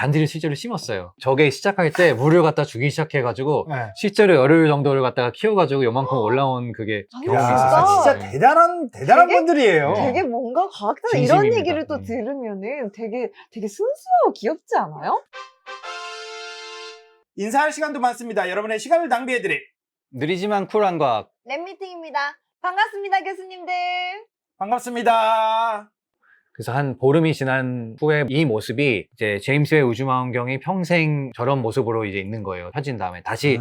잔디를 실제로 심었어요. 저게 시작할 때 물을 갖다 주기 시작해가지고 네. 실제로 열흘 정도를 갖다가 키워가지고 요만큼 올라온 그게 경험이 야, 있었어요. 진짜 네. 대단한 되게- 분들이에요. 되게 뭔가 과학자는 이런 진심입니다. 얘기를 또 들으면은 되게 순수하고 귀엽지 않아요? 인사할 시간도 많습니다. 여러분의 시간을 낭비해드릴 느리지만 쿨한 과학. 랩미팅입니다. 반갑습니다, 교수님들. 반갑습니다. 그래서 한 보름이 지난 후에 이 모습이 이제 제임스 웹 우주망원경이 평생 저런 모습으로 이제 있는 거예요. 펴진 다음에 다시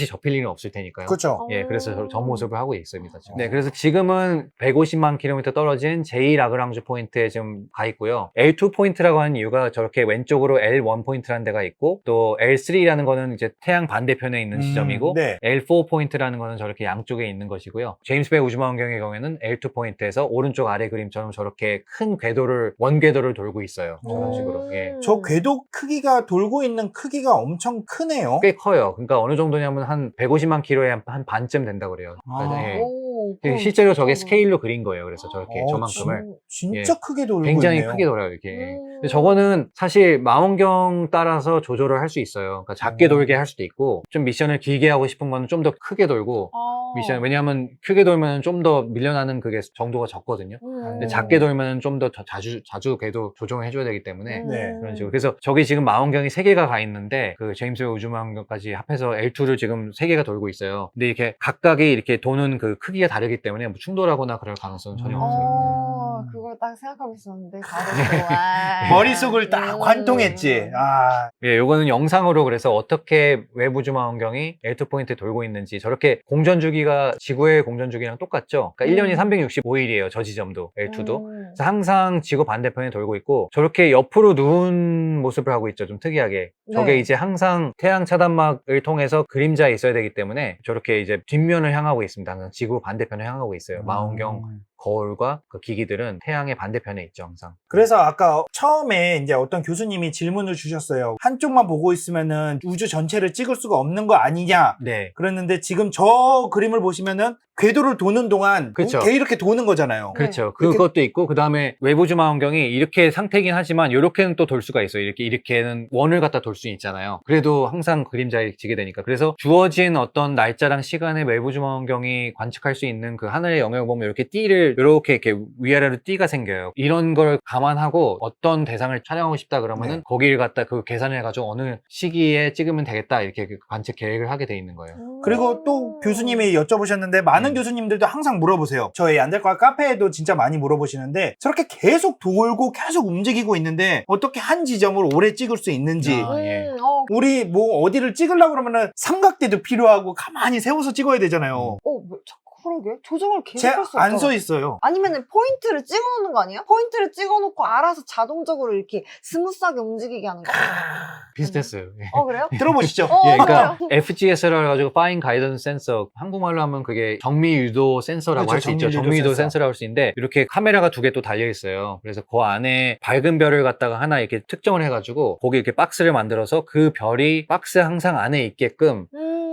접힐 일은 없을 테니까요. 그렇죠. 예, 그래서 저 모습을 하고 있습니다. 지금. 네, 그래서 지금은 150만 킬로미터 떨어진 제2라그랑주 포인트에 지금 가 있고요. L2 포인트라고 하는 이유가 저렇게 왼쪽으로 L1 포인트라는 데가 있고 또 L3라는 거는 이제 태양 반대편에 있는 지점이고 네. L4 포인트라는 거는 저렇게 양쪽에 있는 것이고요. 제임스 웹 우주망원경의 경우에는 L2 포인트에서 오른쪽 아래 그림처럼 저렇게 큰 궤도를 원궤도를 돌고 있어요. 저런 식으로. 예. 저 궤도 크기가 돌고 있는 크기가 엄청 크네요. 꽤 커요. 그러니까 어느 정도냐면 한 150만 킬로에 한 반쯤 된다고 그래요. 아. 예. 오, 실제로 저게 스케일로 그린 거예요. 그래서 저렇게 저만큼을 진짜 예. 크게 돌고 굉장히 있네요. 크게 돌아요. 이렇게. 근데 저거는 사실 망원경 따라서 조절을 할 수 있어요. 그러니까 작게 돌게 할 수도 있고 좀 미션을 길게 하고 싶은 거는 좀 더 크게 돌고 미션 왜냐하면 크게 돌면 좀 더 밀려나는 그게 정도가 적거든요. 근데 작게 돌면 좀 더 자주 궤도 조정을 해줘야 되기 때문에 네. 그런 식으로. 그래서 저기 지금 망원경이 3개가 가 있는데 그 제임스 웹 우주망원경까지 합해서 L2를 지금 3개가 돌고 있어요. 근데 이렇게 각각이 이렇게 도는 그 크기가 다르기 때문에 뭐 충돌하거나 그럴 가능성은 전혀 없어요. 그걸 딱 생각하고 있었는데 바로 또, 아. 머릿속을 딱 관통했지. 아, 예, 요거는 영상으로 그래서 어떻게 외부 우주망원경이 L2 포인트에 돌고 있는지 저렇게 공전 주기가 지구의 공전 주기랑 똑같죠? 그러니까 1년이 365일이에요. 저 지점도 L2도. 그래서 항상 지구 반대편에 돌고 있고 저렇게 옆으로 누운 모습을 하고 있죠. 좀 특이하게. 저게 네. 이제 항상 태양 차단막을 통해서 그림자에 있어야 되기 때문에 저렇게 이제 뒷면을 향하고 있습니다. 항상 지구 반대편을 향하고 있어요. 망원경 거울과 그 기기들은 태양의 반대편에 있죠, 항상. 그래서 아까 처음에 이제 어떤 교수님이 질문을 주셨어요. 한쪽만 보고 있으면은 우주 전체를 찍을 수가 없는 거 아니냐? 네. 그랬는데 지금 저 그림을 보시면은 궤도를 도는 동안 그쵸. 걔 이렇게 도는 거잖아요. 그렇죠. 그것도 있고 그다음에 외부 우주망원경이 이렇게 상태긴 하지만 이렇게는 또 돌 수가 있어요. 이렇게는 원을 갖다 돌 수 있잖아요. 그래도 항상 그림자에 지게 되니까. 그래서 주어진 어떤 날짜랑 시간에 외부 우주망원경이 관측할 수 있는 그 하늘의 영역을 보면 이렇게 띠를 이렇게 위아래로 띠가 생겨요. 이런 걸 감안하고 어떤 대상을 촬영하고 싶다 그러면은 네. 거기를 갖다 그 계산을 해가지고 어느 시기에 찍으면 되겠다 이렇게 그 관측 계획을 하게 돼 있는 거예요. 그리고 또 교수님이 여쭤보셨는데 많은 교수님들도 항상 물어보세요. 저희 안될과 카페에도 진짜 많이 물어보시는데 저렇게 계속 돌고 계속 움직이고 있는데 어떻게 한 지점을 오래 찍을 수 있는지 아, 예. 우리 뭐 어디를 찍으려고 그러면은 삼각대도 필요하고 가만히 세워서 찍어야 되잖아요. 그러게 조정을 계속 할 수 안 없잖아. 써 있어요. 아니면은 포인트를 찍어놓는 거 아니야? 포인트를 찍어놓고 알아서 자동적으로 이렇게 스무스하게 움직이게 하는 거. 비슷했어요. 예. 그래요? 들어보시죠. 예, 그러니까 맞아요. FGS라고 해가지고 Fine Guidance Sensor, 한국말로 하면 그게 정미 유도 센서라고 그렇죠, 할 수 있죠. 정미 유도 정미 유도 센서. 센서라고 할 수 있는데 이렇게 카메라가 2개 또 달려 있어요. 그래서 그 안에 밝은 별을 갖다가 하나 이렇게 특정을 해가지고 거기 이렇게 박스를 만들어서 그 별이 박스 항상 안에 있게끔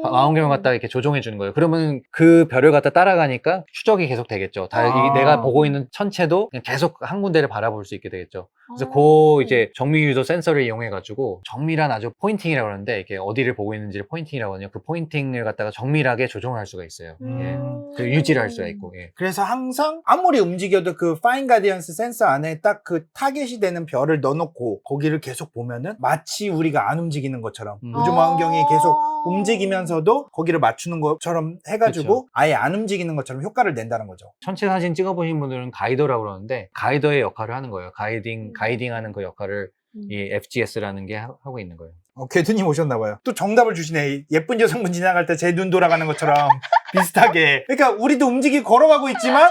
망원경을 갖다가 이렇게 조정해 주는 거예요. 그러면 그 별을 갖다 따라가니까 추적이 계속 되겠죠. 내가 보고 있는 천체도 그냥 계속 한 군데를 바라볼 수 있게 되겠죠. 그래서 그 이제 정미 유도 센서를 이용해 가지고 정밀한 아주 포인팅이라고 하는데 이렇게 어디를 보고 있는지를 포인팅이라고 하거든요. 그 포인팅을 갖다가 정밀하게 조정을 할 수가 있어요. 예. 그 유지를 할 수가 있고. 예. 그래서 항상 아무리 움직여도 그 파인 가디언스 센서 안에 딱 그 타겟이 되는 별을 넣어놓고 거기를 계속 보면은 마치 우리가 안 움직이는 것처럼 우주망원경이 계속 움직이면서도 거기를 맞추는 것처럼 해가지고 그쵸. 아예 안 움직이는 것처럼 효과를 낸다는 거죠. 천체 사진 찍어보신 분들은 가이더라고 그러는데 가이더의 역할을 하는 거예요. 가이딩하는 그 역할을 이 FGS라는 게 하고 있는 거예요. 궤두님 오셨나봐요. 또 정답을 주시네. 예쁜 여성분 지나갈 때 제 눈 돌아가는 것처럼 비슷하게. 그러니까 우리도 움직이고 걸어가고 있지만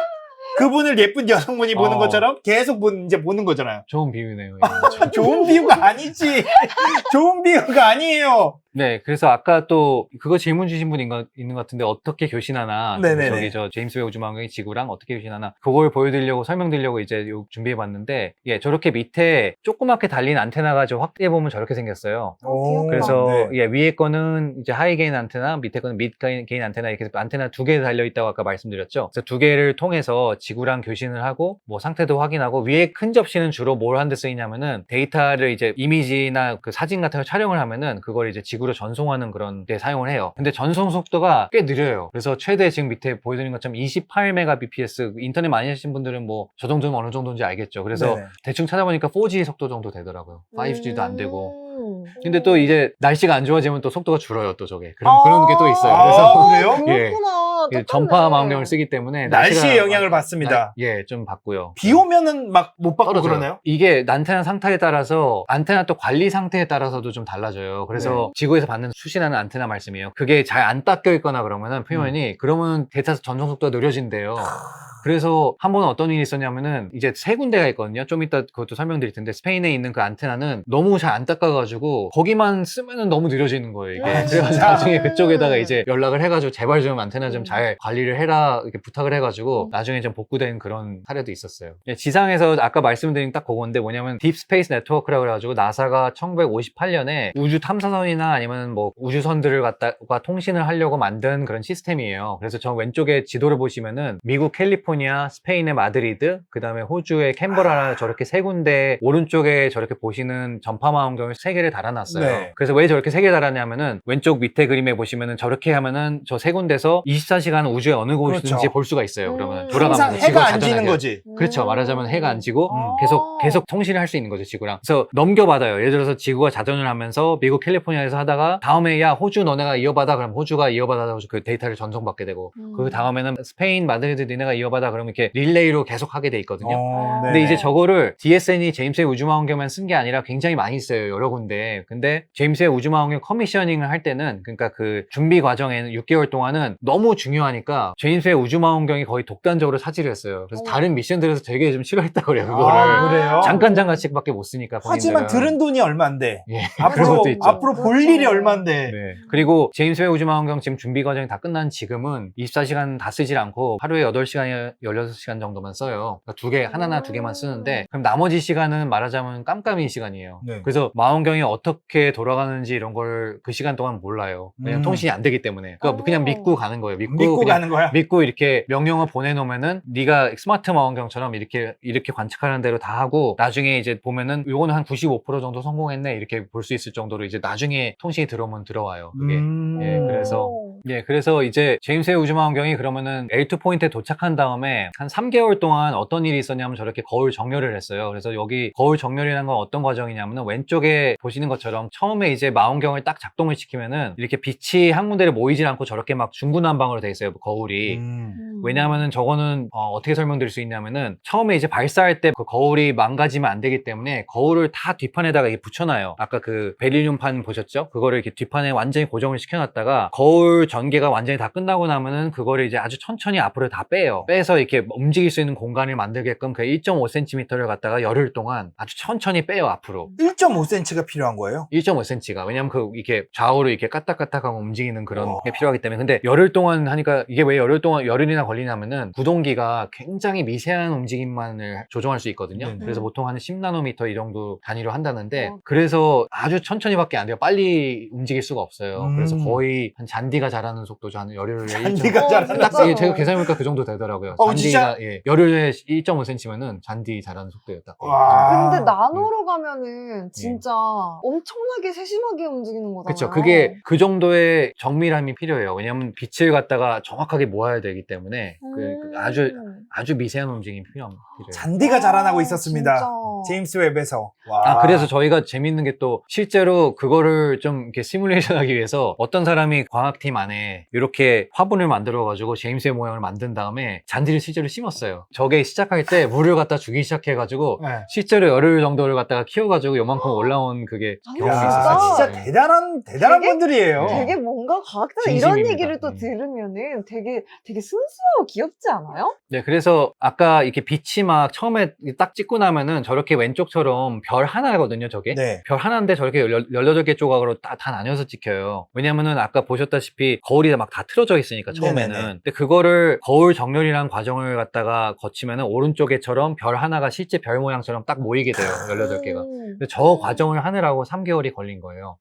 그분을 예쁜 여성분이 보는 것처럼 계속 이제 보는 거잖아요. 좋은 비유네요. 예. 좋은 비유가 아니지. 좋은 비유가 아니에요. 네, 그래서 아까 또 그거 질문 주신 분 있는 것 같은데 어떻게 교신하나 네네네. 저기 저 제임스 웹 우주망원경이 지구랑 어떻게 교신하나 그걸 보여드리려고 설명드리려고 이제 준비해봤는데 예, 저렇게 밑에 조그맣게 달린 안테나가 좀 확대해보면 저렇게 생겼어요. 오, 그래서 네. 예, 위에 거는 이제 하이 게인 안테나, 밑에 거는 미드 게인 안테나 이렇게 안테나 두 개 달려 있다고 아까 말씀드렸죠. 그래서 두 개를 통해서 지구랑 교신을 하고 뭐 상태도 확인하고 위에 큰 접시는 주로 뭘 하는 데 쓰이냐면은 데이터를 이제 이미지나 그 사진 같은 거 촬영을 하면은 그걸 이제 지구로 전송하는 그런 데 사용을 해요. 근데 전송 속도가 꽤 느려요. 그래서 최대 지금 밑에 보여드린 것처럼 28Mbps 인터넷 많이 하시는 분들은 뭐 저 정도면 어느 정도인지 알겠죠. 그래서 네네. 대충 찾아보니까 4G 속도 정도 되더라고요. 5G도 안 되고. 음. 근데 또 이제 날씨가 안 좋아지면 또 속도가 줄어요, 또 저게. 그런 게 또 있어요. 그래서 그래요? 예. 그렇구나. 예, 똑같네. 전파 망원경을 쓰기 때문에 날씨의 날씨가- 영향을 받습니다. 예, 좀 받고요. 비 오면은 막 못 받고 떨어져요. 그러나요? 이게 안테나 상태에 따라서 안테나 또 관리 상태에 따라서도 좀 달라져요. 그래서 네. 지구에서 받는 수신하는 안테나 말씀이에요. 그게 잘 안 닦여 있거나 그러면은 표면이 그러면 데이터 전송 속도가 느려진대요. 그래서 한 번은 어떤 일이 있었냐면은 이제 세 군데가 있거든요. 좀 이따 그것도 설명드릴 텐데 스페인에 있는 그 안테나는 너무 잘 안 닦아가지고 거기만 쓰면은 너무 느려지는 거예요. 이게. 아, 그래가지고 진짜? 나중에 그쪽에다가 이제 연락을 해가지고 제발 좀 안테나 좀 음. 잘 관리를 해라 이렇게 부탁을 해가지고 음. 나중에 좀 복구된 그런 사례도 있었어요. 예, 지상에서 아까 말씀드린 딱 그건데 뭐냐면 딥 스페이스 네트워크라고 해가지고 나사가 1958년에 우주 탐사선이나 아니면 뭐 우주선들을 갖다가 통신을 하려고 만든 그런 시스템이에요. 그래서 저 왼쪽에 지도를 보시면은 미국 캘리포니아, 스페인의 마드리드, 그 다음에 호주의 캔버라 저렇게 세 군데 오른쪽에 저렇게 보시는 전파망원경을 세 개를 달아놨어요. 네. 그래서 왜 저렇게 세 개 달았냐면은 왼쪽 밑에 그림에 보시면은 저렇게 하면은 저 세 군데서 24시간 우주의 어느 곳인지 그렇죠. 볼 수가 있어요. 그러면 항상 항상 돌아가면서 해가 지구와 안 지는 자전하게. 거지. 그렇죠. 말하자면 해가 안 지고 아. 계속 통신을 할 수 있는 거죠, 지구랑. 그래서 넘겨받아요. 예를 들어서 지구가 자전을 하면서 미국 캘리포니아에서 하다가 다음에 야, 호주 너네가 이어받아. 그럼 호주가 이어받아서 그 데이터를 전송받게 되고 그 다음에는 스페인 마드리드 니네가 이어받아. 그러면 이렇게 릴레이로 계속 하게 돼 있거든요. 근데 네네. 이제 저거를 DSN이 제임스의 우주망원경만 쓴 게 아니라 굉장히 많이 써요. 여러 군데. 근데 제임스의 우주망원경 커미셔닝을 할 때는 그러니까 그 준비 과정에는 6개월 동안은 너무 중요하니까 제임스의 우주망원경이 거의 독단적으로 차지를 했어요. 그래서 다른 미션들에서 되게 좀 싫어했다 그래요. 그거를. 아, 그래요? 잠깐씩밖에 못 쓰니까 하지만 본인들은. 들은 돈이 얼만데 예, 앞으로 그런 것도 있죠. 앞으로 볼 그렇죠. 일이 얼만데 네. 그리고 제임스 웹 우주망원경 지금 준비 과정이 다 끝난 지금은 24시간 다 쓰질 않고 하루에 8시간, 16시간 정도만 써요. 그러니까 두 개, 하나나 두 개만 쓰는데 그럼 나머지 시간은 말하자면 깜깜이 시간이에요. 네. 그래서 망원경이 어떻게 돌아가는지 이런 걸 그 시간 동안 몰라요. 왜냐면 통신이 안 되기 때문에. 그러니까 그냥 믿고 가는 거예요. 믿고 그냥 가는 거야. 믿고 이렇게 명령을 보내놓으면은 네가 스마트 망원경처럼 이렇게 관측하는 대로 다 하고 나중에 이제 보면은 요거는 한 95% 정도 성공했네 이렇게 볼 수 있을 정도로 이제 나중에 통신이 들어오면 들어와요. 그게. 예, 그래서 이제 제임스 웹 우주망원경이 그러면은 L2 포인트에 도착한 다음에 한 3개월 동안 어떤 일이 있었냐면 저렇게 거울 정렬을 했어요. 그래서 여기 거울 정렬이라는 건 어떤 과정이냐면은 왼쪽에 보시는 것처럼 처음에 이제 망원경을 딱 작동을 시키면은 이렇게 빛이 한 군데를 모이질 않고 저렇게 막 중구난방으로 돼 있어요. 거울이. 왜냐하면은 저거는 어떻게 설명드릴 수 있냐면은 처음에 이제 발사할 때 그 거울이 망가지면 안 되기 때문에 거울을 다 뒷판에다가 이렇게 붙여놔요. 아까 그 베릴륨판 보셨죠? 그거를 이렇게 뒷판에 완전히 고정을 시켜놨다가 거울 전개가 완전히 다 끝나고 나면은 그거를 이제 아주 천천히 앞으로 다 빼요. 빼서 이렇게 움직일 수 있는 공간을 만들게끔 그 1.5cm를 갖다가 열흘 동안 아주 천천히 빼요 앞으로. 1.5cm가 필요한 거예요? 1.5cm가. 왜냐면 이렇게 좌우로 이렇게 까딱까딱하고 움직이는 그런 게 필요하기 때문에. 근데 열흘 동안 하니까 이게 왜 열흘이나 걸리냐면은 구동기가 굉장히 미세한 움직임만을 조정할 수 있거든요. 네네. 그래서 보통 한 10나노미터 이 정도 단위로 한다는데 그래서 아주 천천히밖에 안 돼요. 빨리 움직일 수가 없어요. 그래서 거의 한 잔디가 자라는 속도죠. 한 열흘에 잔디가 자라는 딱 진짜? 제가 계산해보니까 그 정도 되더라고요. 진짜? 잔디가 열흘에 1.5cm면은 잔디 자라는 속도예요. 딱. 와. 근데 나노로 가면은 진짜 엄청나게 세심하게 움직이는 거잖아요. 그렇죠. 그게 그 정도의 정밀함이 필요해요. 왜냐하면 빛을 갖다가 정확하게 모아야 되기 때문에 그 아주 미세한 움직임이 필요해요. 잔디가 자라나고 있었습니다. 진짜. 제임스 웹에서. 와. 그래서 저희가 재밌는 게 또 실제로 그거를 좀 이렇게 시뮬레이션 하기 위해서 어떤 사람이 광학팀 안에 안에 이렇게 화분을 만들어가지고 제임스의 모양을 만든 다음에 잔디를 실제로 심었어요. 저게 시작할 때 물을 갖다 주기 시작해가지고 네. 실제로 열흘 정도를 갖다가 키워가지고 요만큼 올라온 그게 아, 경험이 진짜? 있었어요. 진짜 네. 대단한 되게- 분들이에요. 되게 뭔가 과학자는 이런 진심입니다. 얘기를 또 들으면은 되게 순수하고 귀엽지 않아요? 네, 그래서 아까 이렇게 빛이 막 처음에 딱 찍고 나면은 저렇게 왼쪽처럼 별 하나거든요, 저게. 네. 별 하나인데 저렇게 18개 조각으로 다 나뉘어서 찍혀요. 왜냐면은 아까 보셨다시피 거울이 막 다 틀어져 있으니까, 처음에는. 네네네. 근데 그거를 거울 정렬이라는 과정을 갖다가 거치면은 오른쪽에처럼 별 하나가 실제 별 모양처럼 딱 모이게 돼요, 18개가. 근데 저 과정을 하느라고 3개월이 걸린 거예요.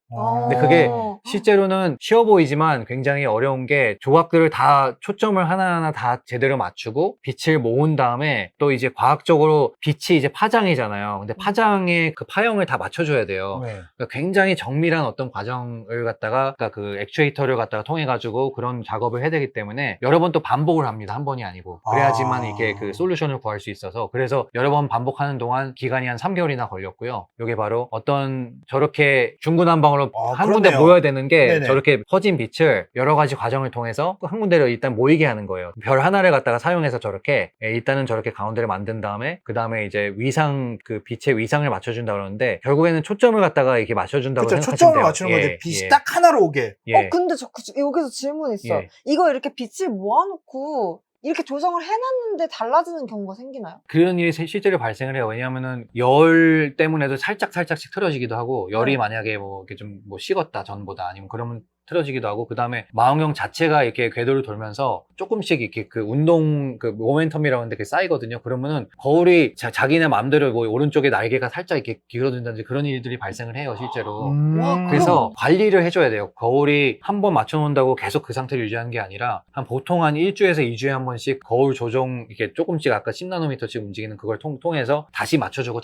근데 그게 실제로는 쉬워 보이지만 굉장히 어려운 게 조각들을 다 초점을 하나하나 다 제대로 맞추고 빛을 모은 다음에 또 이제 과학적으로 빛이 이제 파장이잖아요. 근데 파장의 그 파형을 다 맞춰줘야 돼요. 네. 그러니까 굉장히 정밀한 어떤 과정을 갖다가 그러니까 그 액추에이터를 갖다가 통해 가지고 그런 작업을 해야 되기 때문에 여러 번 또 반복을 합니다. 한 번이 아니고. 그래야지만 이게 그 솔루션을 구할 수 있어서 그래서 여러 번 반복하는 동안 기간이 한 3개월이나 걸렸고요. 이게 바로 어떤 저렇게 중구난방으로 한 군데 그렇네요. 모여야 되는 게 네네. 저렇게 퍼진 빛을 여러 가지 과정을 통해서 한 군데로 일단 모이게 하는 거예요. 별 하나를 갖다가 사용해서 저렇게 일단은 저렇게 가운데를 만든 다음에 그 다음에 이제 위상 그 빛의 위상을 맞춰준다 그러는데 결국에는 초점을 갖다가 이렇게 맞춰준다고 그렇죠. 생각하시면 초점을 돼요. 맞추는 건데 빛이 예. 딱 하나로 오게. 예. 근데 여기서 질문 있어요. 예. 이거 이렇게 빛을 모아놓고 이렇게 조정을 해놨는데 달라지는 경우가 생기나요? 그런 일이 실제로 발생을 해요. 왜냐하면은 열 때문에도 살짝씩 틀어지기도 하고 열이 네. 만약에 뭐 이렇게 좀 뭐 식었다 전보다 아니면 그러면 틀어지기도 하고 그 다음에 망원경 자체가 이렇게 궤도를 돌면서 조금씩 이렇게 그 운동 그 모멘텀이라고 하는데 그게 쌓이거든요. 그러면은 거울이 자기네 마음대로 뭐 오른쪽에 날개가 살짝 이렇게 기울어진다든지 그런 일들이 발생을 해요, 실제로. 와, 그래서 관리를 해줘야 돼요. 거울이 한 번 맞춰놓는다고 계속 그 상태를 유지하는 게 아니라 보통 한 1주에서 2주에 한 번씩 거울 조정 이렇게 조금씩 아까 10나노미터씩 움직이는 그걸 통해서 다시 맞춰주고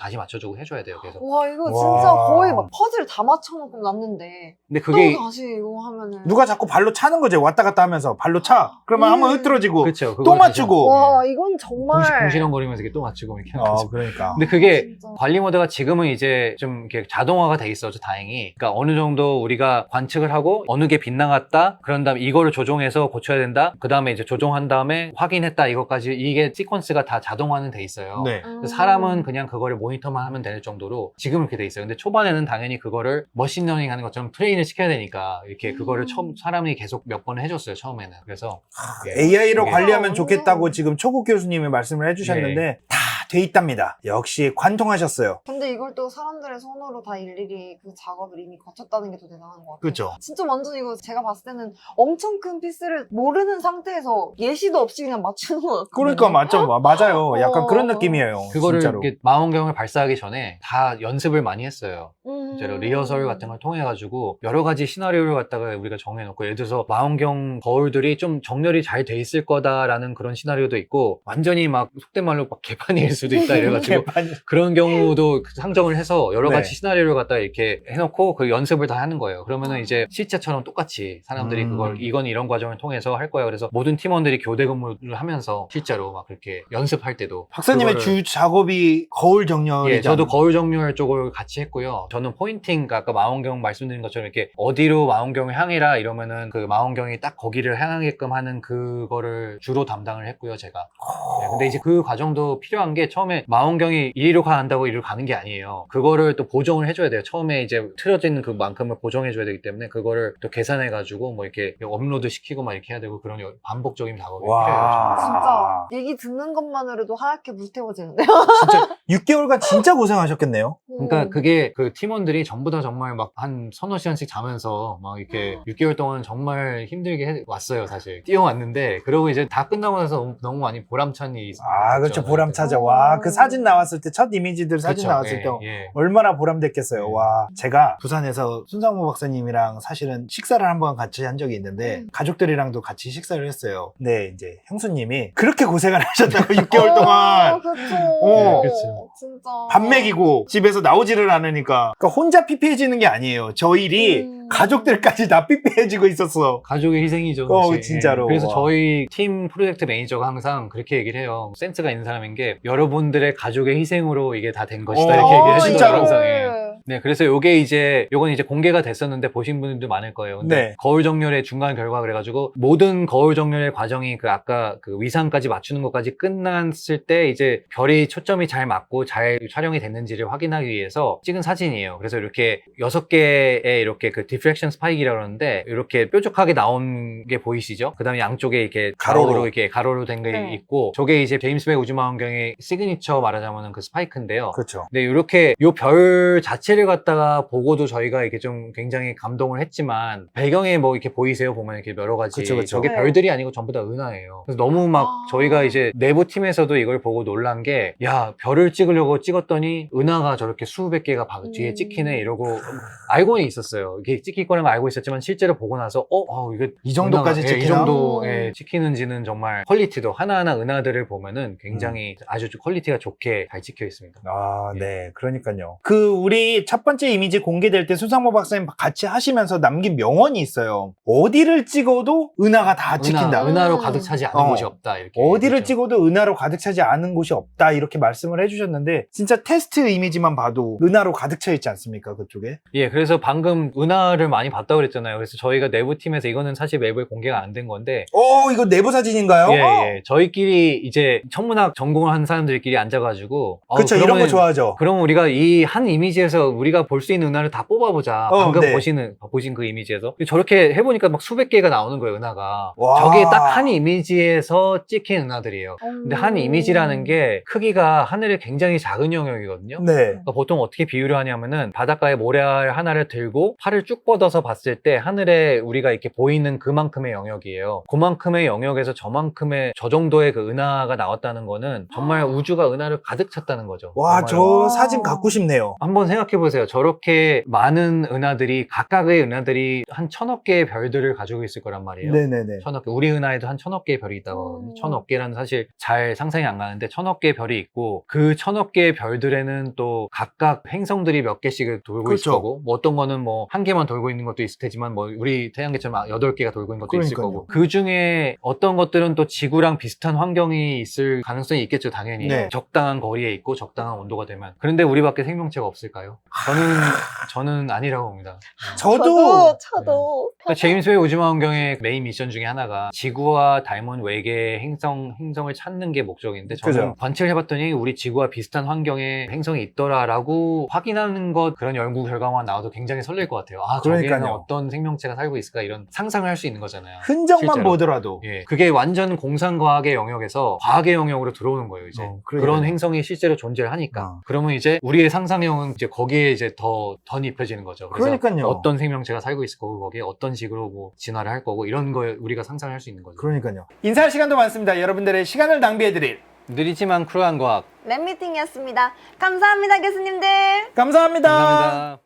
해줘야 돼요. 계속. 와, 이거 와. 진짜 거의 막 퍼즐 다 맞춰놓고 놨는데 근데 그게 또 다시 이거 하면은 누가 자꾸 발로 차는 거지. 왔다 갔다 하면서 발로 차. 그러면 한번 흐트러지고 그렇죠. 또 맞추고. 와, 이건 정말 궁시렁거리면서 이렇게 또 맞추고 이렇게 하는 거죠. 그러니까. 근데 그게 진짜. 관리 모드가 지금은 이제 좀 이렇게 자동화가 돼 있어서 다행히. 그러니까 어느 정도 우리가 관측을 하고 어느 게 빗나갔다. 그런 다음에 이거를 조정해서 고쳐야 된다. 그 다음에 이제 조정한 다음에 확인했다. 이것까지 이게 시퀀스가 다 자동화는 돼 있어요. 네. 그래서 사람은 그냥 그거를 모니터만 하면 될 정도로 지금 이렇게 돼 있어요. 근데 초반에는 당연히 그거를 머신러닝 하는 것처럼 트레인을 시켜야 되니까 이렇게 그거를 사람이 계속 몇 번 해줬어요. 처음에는. 그래서 AI로 그게- 관리하면 좋겠다고 지금 초국 교수님이 말씀을 해주셨는데 다 돼 있답니다. 역시 관통하셨어요. 근데 이걸 또 사람들의 손으로 다 일일이 그 작업을 이미 거쳤다는 게 더 대단한 것 같아요. 그렇죠. 진짜 완전 이거 제가 봤을 때는 엄청 큰 피스를 모르는 상태에서 예시도 없이 그냥 맞추는 것 같거든요. 그러니까 맞아요. 약간 그런 느낌이에요. 그거를 진짜로. 이렇게 망원경을 발사하기 전에 다 연습을 많이 했어요. 실제로 리허설 같은 걸 통해 가지고 여러 가지 시나리오를 갖다가 우리가 정해놓고 예를 들어서 망원경 거울들이 좀 정렬이 잘 돼 있을 거다라는 그런 시나리오도 있고 완전히 막 속된 말로 막 개판일 수도 있다 이래가지고 그런 경우도 상정을 해서 여러 가지 네. 시나리오를 갖다가 이렇게 해놓고 그 연습을 다 하는 거예요. 그러면은 이제 실제처럼 똑같이 사람들이 그걸 이건 이런 과정을 통해서 할 거야. 그래서 모든 팀원들이 교대 근무를 하면서 실제로 막 그렇게 연습할 때도 박사님의 그거를- 주 작업이 거울 정렬이잖아요. 예, 저도 거울 정렬 쪽을 같이 했고요. 저는 포인팅, 아까 망원경 말씀드린 것처럼 이렇게 어디로 망원경을 향해라 이러면은 그 망원경이 딱 거기를 향하게끔 하는 그거를 주로 담당을 했고요, 제가. 네, 근데 이제 그 과정도 필요한 게 처음에 망원경이 이리로 간다고 이리로 가는 게 아니에요. 그거를 또 보정을 해줘야 돼요. 처음에 이제 틀어지는 그만큼을 보정해줘야 되기 때문에 그거를 또 계산해가지고 뭐 이렇게 업로드 시키고 막 이렇게 해야 되고 그런 반복적인 작업이 필요해요. 진짜 얘기 듣는 것만으로도 하얗게 불태워지는데요. 진짜 6개월간 진짜 고생하셨겠네요. 그러니까 그게 그 팀원들이 전부 다 정말 막 한 서너 시간씩 자면서 막 이렇게 6개월 동안 정말 힘들게 왔어요, 사실. 뛰어왔는데 그러고 이제 다 끝나고 나서 너무 많이 보람찬 일이 그렇죠. 보람차죠. 와, 그 사진 나왔을 때, 첫 이미지들 사진 나왔을 때 예. 얼마나 보람됐겠어요. 네. 와, 제가 부산에서 손상무 박사님이랑 사실은 식사를 한번 같이 한 적이 있는데 가족들이랑도 같이 식사를 했어요. 근데 이제 형수님이 그렇게 고생을 하셨다고 6개월 동안 그렇죠. 그렇죠. 진짜. 밥 먹이고 집에서 나오지를 않으니까 그러니까 혼자 피폐해지는 게 아니에요. 저 일이 가족들까지 다 피폐해지고 있었어. 가족의 희생이죠. 사실. 진짜로. 그래서 와. 저희 팀 프로젝트 매니저가 항상 그렇게 얘기를 해요. 센스가 있는 사람인 게 여러분들의 가족의 희생으로 이게 다 된 것이다. 이렇게 얘기를 해주더라고요. 진짜로. 항상. 예. 네, 그래서 요건 이제 공개가 됐었는데 보신 분들도 많을 거예요. 근데 네. 거울 정렬의 중간 결과 그래가지고 모든 거울 정렬의 과정이 그 아까 그 위상까지 맞추는 것까지 끝났을 때 이제 별이 초점이 잘 맞고 잘 촬영이 됐는지를 확인하기 위해서 찍은 사진이에요. 그래서 이렇게 6개의 이렇게 그 디프렉션 스파이크라고 그러는데 이렇게 뾰족하게 나온 게 보이시죠? 그 다음에 양쪽에 이렇게 가로로. 이렇게 가로로 된 게 네. 있고 저게 이제 제임스 웹 우주망원경의 시그니처 말하자면은 그 스파이크인데요. 그렇죠. 네, 이렇게 요 별 자체를 갖다가 보고도 저희가 이렇게 좀 굉장히 감동을 했지만 배경에 뭐 이렇게 보이세요? 보면 이렇게 여러 가지 그쵸, 그쵸. 저게 네. 별들이 아니고 전부 다 은하예요. 그래서 너무 막 아. 저희가 이제 내부 팀에서도 이걸 보고 놀란 게 야, 별을 찍으려고 찍었더니 은하가 저렇게 수백 개가 뒤에 찍히네 이러고 알고는 있었어요. 이게 찍힐 거는 알고 있었지만 실제로 보고 나서 이게 이 정도까지 이 찍히나? 정도에 찍히는지는 정말 퀄리티도 하나하나 은하들을 보면은 굉장히 아주 퀄리티가 좋게 잘 찍혀 있습니다. 아, 네. 그러니까요. 우리 첫 번째 이미지 공개될 때 수상모 박사님 같이 하시면서 남긴 명언이 있어요. 어디를 찍어도 은하가 다 찍힌다. 은하로 가득 차지 않은 어. 곳이 없다. 이렇게 어디를 얘기했죠. 찍어도 은하로 가득 차지 않은 곳이 없다. 이렇게 말씀을 해주셨는데, 진짜 테스트 이미지만 봐도 은하로 가득 차 있지 않습니까? 그쪽에? 예, 그래서 방금 은하를 많이 봤다고 그랬잖아요. 그래서 저희가 내부팀에서 이거는 사실 외부에 공개가 안 된 건데, 이거 내부 사진인가요? 예. 저희끼리 이제 천문학 전공을 한 사람들끼리 앉아가지고, 그쵸, 이런 거 좋아하죠. 그럼 우리가 이 한 이미지에서 우리가 볼 수 있는 은하를 다 뽑아보자. 방금 네. 보신 그 이미지에서. 저렇게 해보니까 막 수백 개가 나오는 거예요, 은하가. 와. 저게 딱 한 이미지에서 찍힌 은하들이에요. 근데 한 이미지라는 게 크기가 하늘의 굉장히 작은 영역이거든요. 네. 그러니까 보통 어떻게 비유를 하냐면은 바닷가에 모래알 하나를 들고 팔을 쭉 뻗어서 봤을 때 하늘에 우리가 이렇게 보이는 그만큼의 영역이에요. 그만큼의 영역에서 저 정도의 그 은하가 나왔다는 거는 정말 우주가 은하를 가득 찼다는 거죠. 와, 정말로. 저 사진 갖고 싶네요. 한번 생각해 보세요. 저렇게 많은 은하들이 각각의 은하들이 한 1000억 개의 별들을 가지고 있을 거란 말이에요. 네네네. 1000억 개. 우리 은하에도 한 1000억 개의 별이 있다고 하거든요. 1000억 개라는 사실 잘 상상이 안 가는데 1000억 개의 별이 있고 그 1000억 개의 별들에는 또 각각 행성들이 몇 개씩 돌고 있을 그렇죠. 거고 뭐 어떤 거는 뭐 한 개만 돌고 있는 것도 있을 테지만 뭐 우리 태양계처럼 8개가 돌고 있는 것도 있을 그러니까요. 거고 그 중에 어떤 것들은 또 지구랑 비슷한 환경이 있을 가능성이 있겠죠, 당연히. 네. 적당한 거리에 있고 적당한 온도가 되면. 그런데 우리밖에 생명체가 없을까요? 저는 아니라고 봅니다. 저도 그러니까 제임스 웹 우주망원경의 메인 미션 중에 하나가 지구와 닮은 외계 행성을 찾는 게 목적인데 저는 그죠. 관측을 해봤더니 우리 지구와 비슷한 환경에 행성이 있더라라고 확인하는 것 그런 연구 결과만 나와도 굉장히 설렐 것 같아요. 아, 저기에는 그러니까요. 어떤 생명체가 살고 있을까 이런 상상을 할 수 있는 거잖아요. 흔적만 실제로. 보더라도. 예, 그게 완전 공상과학의 영역에서 과학의 영역으로 들어오는 거예요, 이제. 그러니까요. 그런 행성이 실제로 존재를 하니까. 그러면 이제 우리의 상상력은 이제 거기에 이제 더 입혀지는 거죠. 그래서 그러니까요. 어떤 생명체가 살고 있을 거고, 거기에 어떤 식으로 뭐 진화를 할 거고, 이런 거 우리가 상상할 수 있는 거죠. 그러니까요. 인사할 시간도 많습니다. 여러분들의 시간을 낭비해드릴. 느리지만 쿨한 과학. 랩미팅이었습니다. 감사합니다, 교수님들. 감사합니다. 감사합니다.